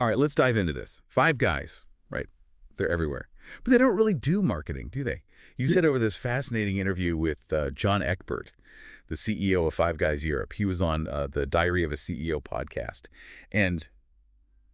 All right, let's dive into this. Five Guys, right? They're everywhere. But they don't really do marketing, do they? You said over this fascinating interview with John Eckbert, the CEO of Five Guys Europe. He was on the Diary of a CEO podcast. And,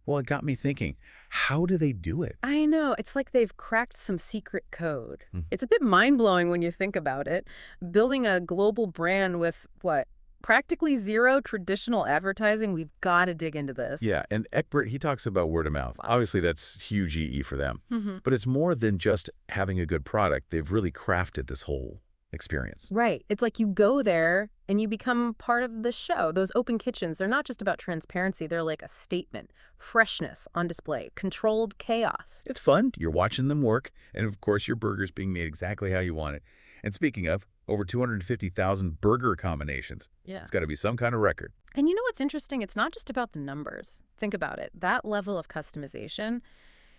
well, it got me thinking, how do they do it? I know. It's like they've cracked some secret code. Hmm. It's a bit mind-blowing when you think about it. Building a global brand with, what, practically zero traditional advertising, we've got to dig into this. Yeah, and Eckbert, he talks about word of mouth. Wow. Obviously, that's huge EE for them. Mm-hmm. But it's more than just having a good product. They've really crafted this whole experience. Right. It's like you go there and you become part of the show. Those open kitchens, they're not just about transparency. They're like a statement. Freshness on display. Controlled chaos. It's fun. You're watching them work. And, of course, your burger's being made exactly how you want it. And speaking of, over 250,000 burger combinations. Yeah. It's got to be some kind of record. And you know what's interesting? It's not just about the numbers. Think about it. That level of customization,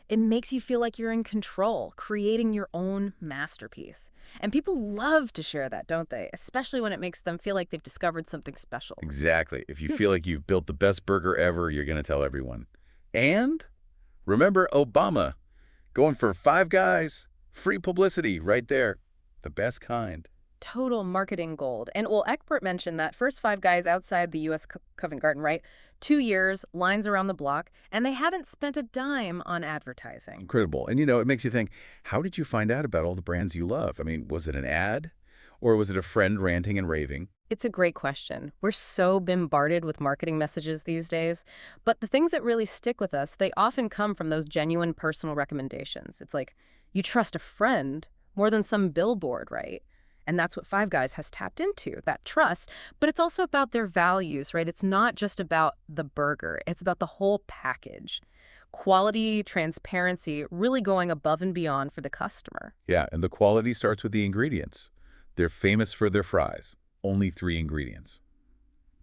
it makes you feel like you're in control, creating your own masterpiece. And people love to share that, don't they? Especially when it makes them feel like they've discovered something special. Exactly. If you feel like you've built the best burger ever, you're going to tell everyone. And remember Obama going for Five Guys, free publicity right there. The best kind. Total marketing gold. And well, Eckbert mentioned that first Five Guys outside the U.S. Covent Garden, right? 2 years, lines around the block, and they haven't spent a dime on advertising. Incredible. And, it makes you think, how did you find out about all the brands you love? I mean, was it an ad? Or was it a friend ranting and raving? It's a great question. We're so bombarded with marketing messages these days. But the things that really stick with us, they often come from those genuine personal recommendations. It's like you trust a friend more than some billboard, right? And that's what Five Guys has tapped into, that trust. But it's also about their values, right? It's not just about the burger. It's about the whole package. Quality, transparency, really going above and beyond for the customer. Yeah, and the quality starts with the ingredients. They're famous for their fries. Only 3 ingredients.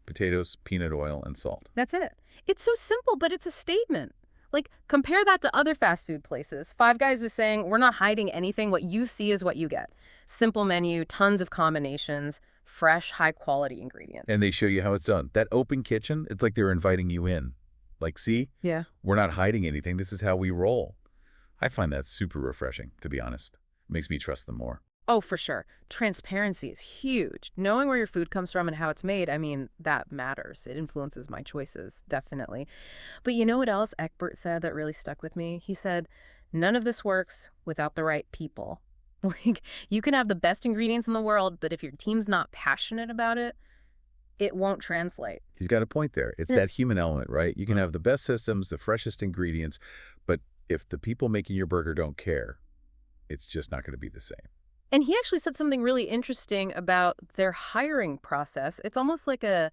Potatoes, peanut oil, and salt. That's it. It's so simple, but it's a statement. Like, compare that to other fast food places. Five Guys is saying, we're not hiding anything. What you see is what you get. Simple menu, tons of combinations, fresh, high-quality ingredients. And they show you how it's done. That open kitchen, it's like they're inviting you in. Like, see? Yeah. We're not hiding anything. This is how we roll. I find that super refreshing, to be honest. It makes me trust them more. Oh, for sure. Transparency is huge. Knowing where your food comes from and how it's made, I mean, that matters. It influences my choices, definitely. But you know what else Eckbert said that really stuck with me? He said, none of this works without the right people. Like, you can have the best ingredients in the world, but if your team's not passionate about it, it won't translate. He's got a point there. It's that human element, right? You can have the best systems, the freshest ingredients, but if the people making your burger don't care, it's just not going to be the same. And he actually said something really interesting about their hiring process. It's almost like a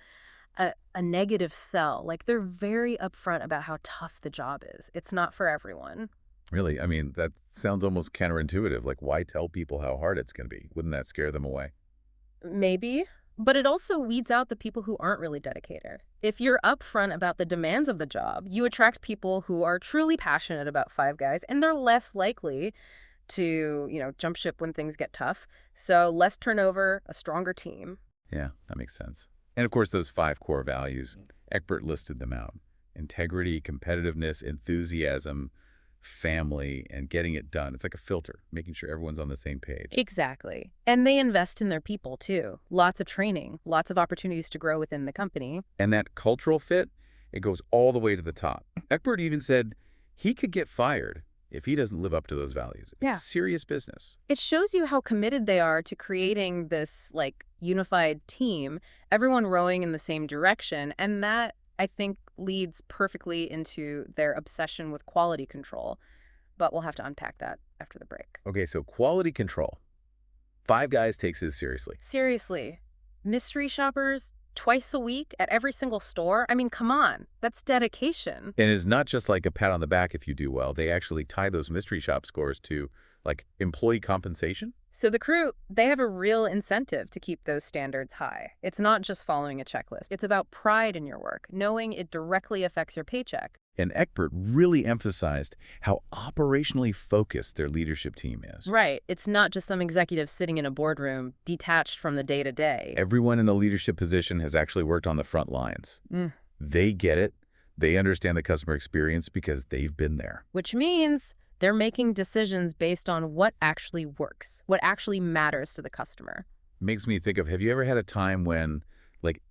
negative sell. Like, they're very upfront about how tough the job is. It's not for everyone. Really? I mean, that sounds almost counterintuitive. Like, why tell people how hard it's going to be? Wouldn't that scare them away? Maybe. But it also weeds out the people who aren't really dedicated. If you're upfront about the demands of the job, you attract people who are truly passionate about Five Guys, and they're less likely to, jump ship when things get tough. So less turnover, a stronger team. Yeah, that makes sense. And of course, those 5 core values, Eckbert listed them out. Integrity, competitiveness, enthusiasm, family, and getting it done. It's like a filter, making sure everyone's on the same page. Exactly. And they invest in their people, too. Lots of training, lots of opportunities to grow within the company. And that cultural fit, it goes all the way to the top. Eckbert even said he could get fired if he doesn't live up to those values. Yeah. It's serious business. It shows you how committed they are to creating this, unified team, everyone rowing in the same direction. And that, I think, leads perfectly into their obsession with quality control. But we'll have to unpack that after the break. Okay, so quality control. Five Guys takes this seriously. Seriously. Mystery shoppers, twice a week at every single store? I mean, come on. That's dedication. And it's not just like a pat on the back if you do well. They actually tie those mystery shop scores to, employee compensation. So the crew, they have a real incentive to keep those standards high. It's not just following a checklist. It's about pride in your work, knowing it directly affects your paycheck. And Eckbert really emphasized how operationally focused their leadership team is. Right. It's not just some executive sitting in a boardroom, detached from the day-to-day. Everyone in a leadership position has actually worked on the front lines. They get it. They understand the customer experience because they've been there. Which means they're making decisions based on what actually works, what actually matters to the customer. Makes me think of, have you ever had a time when, like,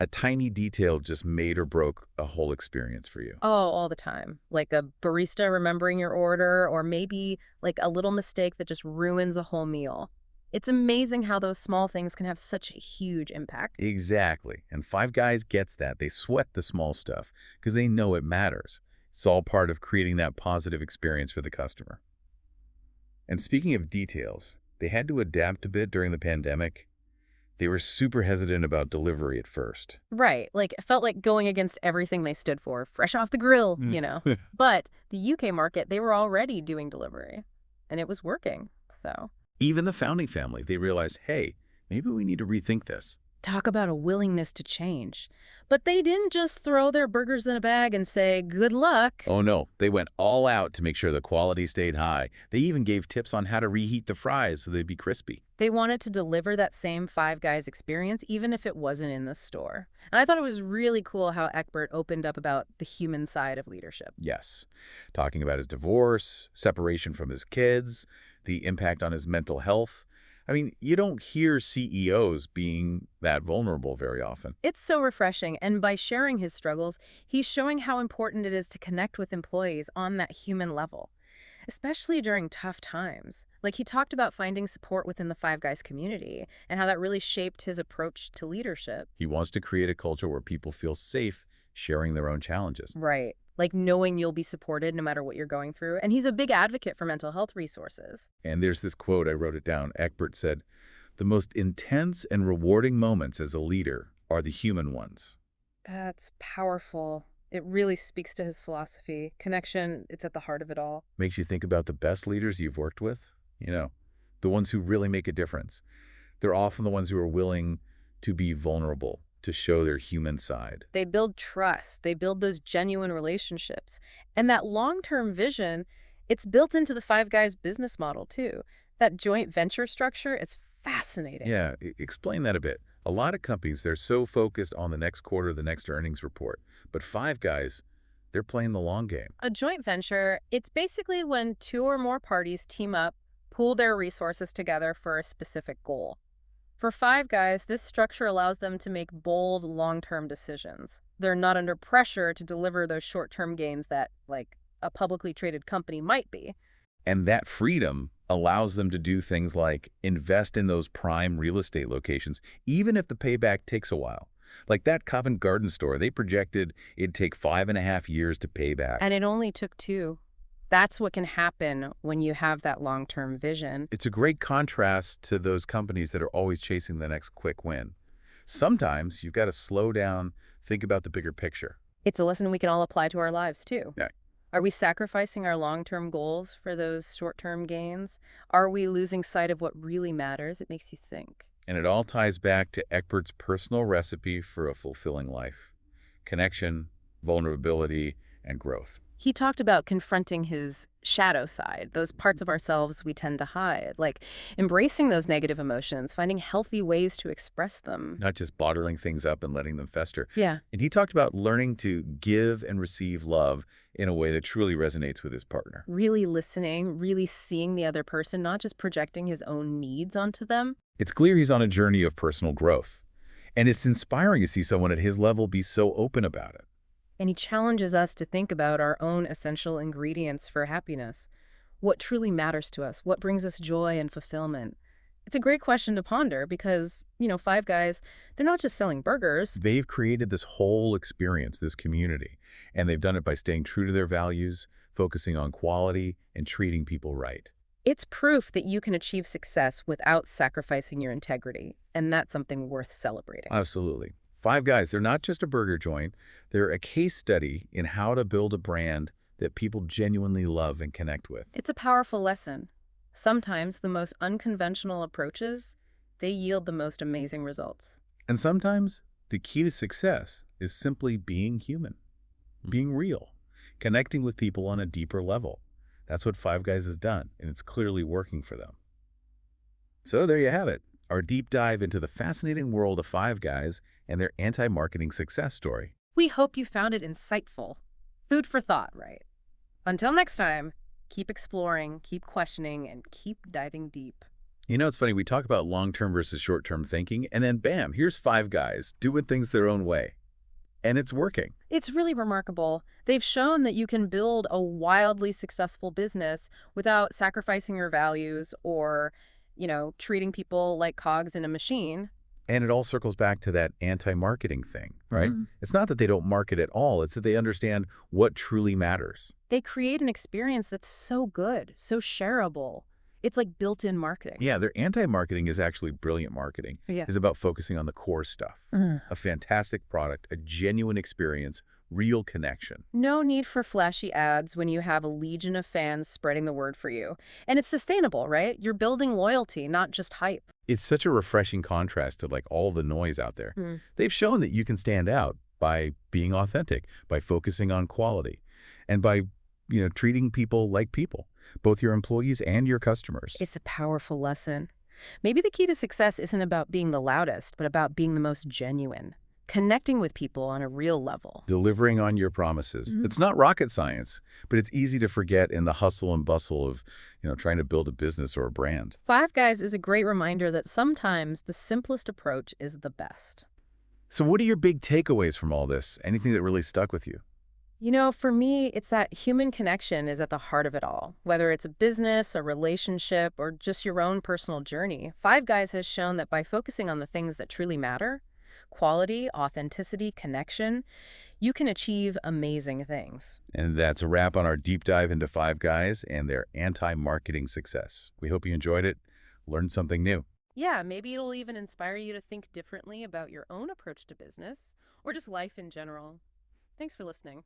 a tiny detail just made or broke a whole experience for you? Oh, all the time. Like a barista remembering your order, or maybe like a little mistake that just ruins a whole meal. It's amazing how those small things can have such a huge impact. Exactly. And Five Guys gets that. They sweat the small stuff because they know it matters. It's all part of creating that positive experience for the customer. And speaking of details, they had to adapt a bit during the pandemic. They were super hesitant about delivery at first. Right. Like, it felt like going against everything they stood for, fresh off the grill, Mm. you know. But the UK market, they were already doing delivery, and it was working. So, Even the founding family, they realized, hey, maybe we need to rethink this. talk about a willingness to change. But they didn't just throw their burgers in a bag and say, good luck. Oh no, they went all out to make sure the quality stayed high. They even gave tips on how to reheat the fries so they'd be crispy. They wanted to deliver that same Five Guys experience, even if it wasn't in the store. And I thought it was really cool how Eckbert opened up about the human side of leadership. Yes, talking about his divorce, separation from his kids, the impact on his mental health. I mean, you don't hear CEOs being that vulnerable very often. It's so refreshing, and by sharing his struggles, he's showing how important it is to connect with employees on that human level, especially during tough times. Like, he talked about finding support within the Five Guys community and how that really shaped his approach to leadership. He wants to create a culture where people feel safe sharing their own challenges. Right. Like knowing you'll be supported no matter what you're going through. And he's a big advocate for mental health resources. And there's this quote, I wrote it down. Eckbert said, "The most intense and rewarding moments as a leader are the human ones." That's powerful. It really speaks to his philosophy. Connection, it's at the heart of it all. Makes you think about the best leaders you've worked with. You know, the ones who really make a difference. They're often the ones who are willing to be vulnerable, to show their human side. They build trust. They build those genuine relationships. And that long-term vision, it's built into the Five Guys business model, too. That joint venture structure, it's fascinating. Yeah, explain that a bit. A lot of companies, they're so focused on the next quarter, the next earnings report. But Five Guys, they're playing the long game. A joint venture, it's basically when two or more parties team up, pool their resources together for a specific goal. For Five Guys, this structure allows them to make bold, long-term decisions. They're not under pressure to deliver those short-term gains that, like, a publicly traded company might be. And that freedom allows them to do things like invest in those prime real estate locations, even if the payback takes a while. Like that Covent Garden store, they projected it'd take 5.5 years to pay back. And it only took 2. That's what can happen when you have that long-term vision. It's a great contrast to those companies that are always chasing the next quick win. Sometimes you've got to slow down, think about the bigger picture. It's a lesson we can all apply to our lives, too. Yeah. Are we sacrificing our long-term goals for those short-term gains? Are we losing sight of what really matters? It makes you think. And it all ties back to Eckbert's personal recipe for a fulfilling life: connection, vulnerability, and growth. He talked about confronting his shadow side, those parts of ourselves we tend to hide, like embracing those negative emotions, finding healthy ways to express them. Not just bottling things up and letting them fester. Yeah. And he talked about learning to give and receive love in a way that truly resonates with his partner. Really listening, really seeing the other person, not just projecting his own needs onto them. It's clear he's on a journey of personal growth. And it's inspiring to see someone at his level be so open about it. And he challenges us to think about our own essential ingredients for happiness. What truly matters to us? What brings us joy and fulfillment? It's a great question to ponder because, Five Guys, they're not just selling burgers. They've created this whole experience, this community, and they've done it by staying true to their values, focusing on quality, and treating people right. It's proof that you can achieve success without sacrificing your integrity, and that's something worth celebrating. Absolutely. Five Guys, they're not just a burger joint. They're a case study in how to build a brand that people genuinely love and connect with. It's a powerful lesson. Sometimes the most unconventional approaches, they yield the most amazing results. And sometimes the key to success is simply being human, being real, connecting with people on a deeper level. That's what Five Guys has done, and it's clearly working for them. So there you have it, our deep dive into the fascinating world of Five Guys and their anti-marketing success story. We hope you found it insightful. Food for thought, right? Until next time, keep exploring, keep questioning, and keep diving deep. You know, it's funny. We talk about long-term versus short-term thinking, and then bam, here's five guys doing things their own way. And it's working. It's really remarkable. They've shown that you can build a wildly successful business without sacrificing your values or, treating people like cogs in a machine. And it all circles back to that anti-marketing thing, right? Mhm. It's not that they don't market at all. It's that they understand what truly matters. They create an experience that's so good, so shareable. It's like built-in marketing. Yeah, their anti-marketing is actually brilliant marketing. Yeah. It's about focusing on the core stuff. A fantastic product, a genuine experience, real connection. No need for flashy ads when you have a legion of fans spreading the word for you. And it's sustainable, right? You're building loyalty, not just hype. It's such a refreshing contrast to like all the noise out there. Mm. They've shown that you can stand out by being authentic, by focusing on quality, and by, treating people like people, both your employees and your customers. It's a powerful lesson. Maybe the key to success isn't about being the loudest, but about being the most genuine, connecting with people on a real level. Delivering on your promises. Mhm. It's not rocket science, but it's easy to forget in the hustle and bustle of, trying to build a business or a brand. Five Guys is a great reminder that sometimes the simplest approach is the best. So what are your big takeaways from all this? Anything that really stuck with you? For me, it's that human connection is at the heart of it all. Whether it's a business, a relationship, or just your own personal journey, Five Guys has shown that by focusing on the things that truly matter, quality, authenticity, connection, you can achieve amazing things. And that's a wrap on our deep dive into Five Guys and their anti-marketing success. We hope you enjoyed it, learned something new. Yeah, maybe it'll even inspire you to think differently about your own approach to business or just life in general. Thanks for listening.